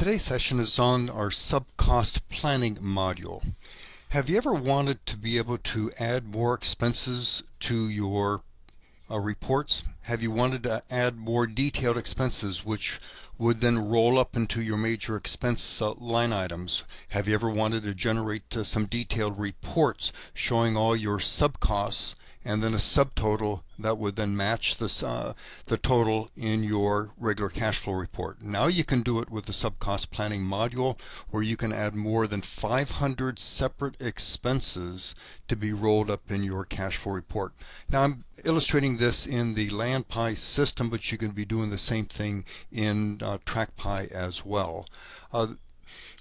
Today's session is on our sub-cost planning module. Have you ever wanted to be able to add more expenses to your reports? Have you wanted to add more detailed expenses which would then roll up into your major expense line items? Have you ever wanted to generate some detailed reports showing all your sub-costs and then a subtotal that would then match the total in your regular cash flow report? Now you can do it with the sub-cost planning module, where you can add more than 500 separate expenses to be rolled up in your cash flow report. Now I'm illustrating this in the Tract-PIE system, but you can be doing the same thing in Tract-PIE as well.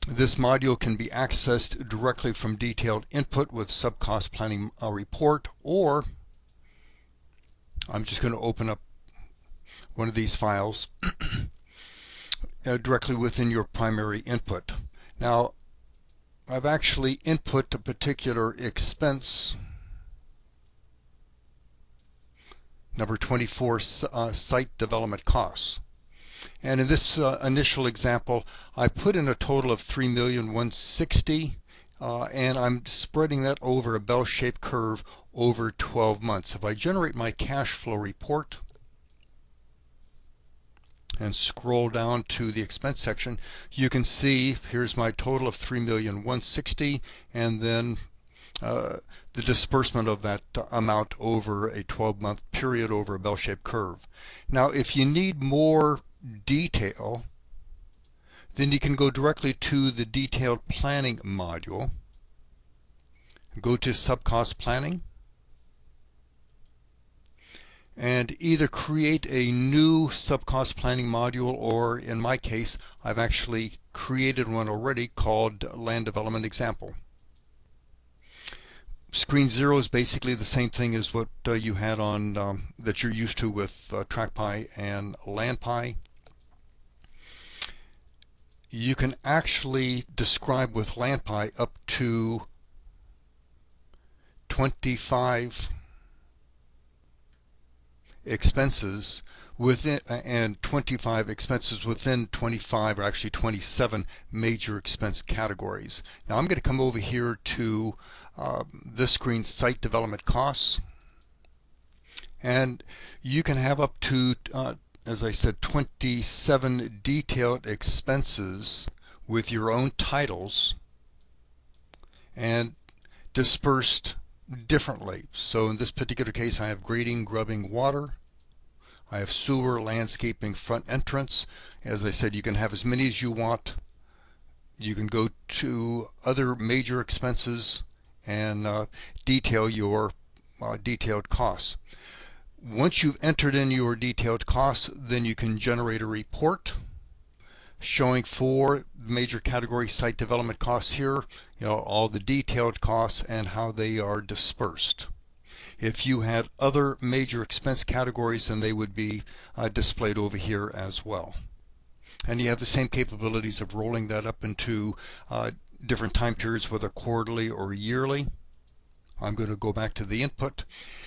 This module can be accessed directly from detailed input with sub-cost planning report, or I'm just going to open up one of these files directly within your primary input. Now, I've actually input a particular expense, number 24, site development costs. And in this initial example, I put in a total of $3,160,000, and I'm spreading that over a bell-shaped curve over 12 months. If I generate my cash flow report and scroll down to the expense section, you can see here's my total of $3,160,000, and then the disbursement of that amount over a 12-month period over a bell-shaped curve. Now, if you need more detail, then you can go directly to the detailed planning module, go to sub-cost planning, and either create a new sub-cost planning module, or in my case I've actually created one already called land development example. Screen 0 is basically the same thing as what you had on that you're used to with Tract-PIE and Land-PIE. You can actually describe with Land-PIE up to 25 expenses within, and 25 expenses within 25, or actually 27 major expense categories. Now I'm going to come over here to this screen, site development costs, and you can have up to as I said, 27 detailed expenses with your own titles and dispersed differently. So in this particular case, I have grading, grubbing, water. I have sewer, landscaping, front entrance. As I said, you can have as many as you want. You can go to other major expenses and detail your detailed costs. Once you've entered in your detailed costs, then you can generate a report showing for major category site development costs here, all the detailed costs and how they are dispersed. If you had other major expense categories, then they would be displayed over here as well. And you have the same capabilities of rolling that up into different time periods, whether quarterly or yearly. I'm going to go back to the input.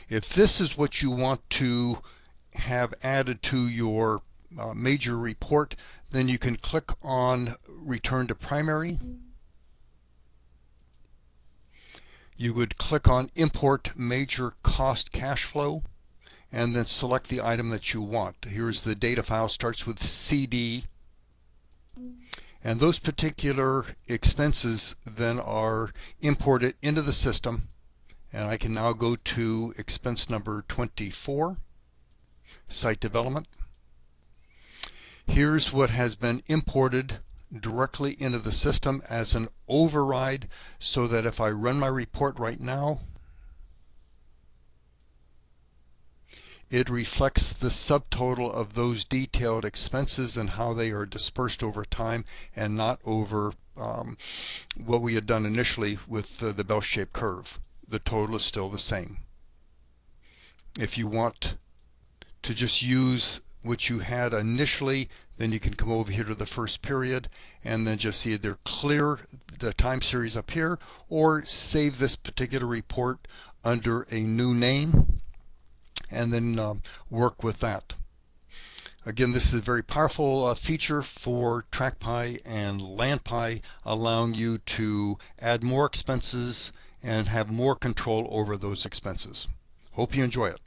If this is what you want to have added to your major report, then you can click on Return to Primary. You would click on Import Major Cost Cash Flow, and then select the item that you want. Here's the data file, starts with CD, and those particular expenses then are imported into the system. And I can now go to expense number 24, site development. Here's what has been imported directly into the system as an override, so that if I run my report right now, it reflects the subtotal of those detailed expenses and how they are dispersed over time, and not over what we had done initially with the bell-shaped curve. The total is still the same. If you want to just use what you had initially, then you can come over here to the first period and then just either clear the time series up here or save this particular report under a new name and then work with that. Again, this is a very powerful feature for Tract-PIE and land-PIE, allowing you to add more expenses and have more control over those expenses. Hope you enjoy it.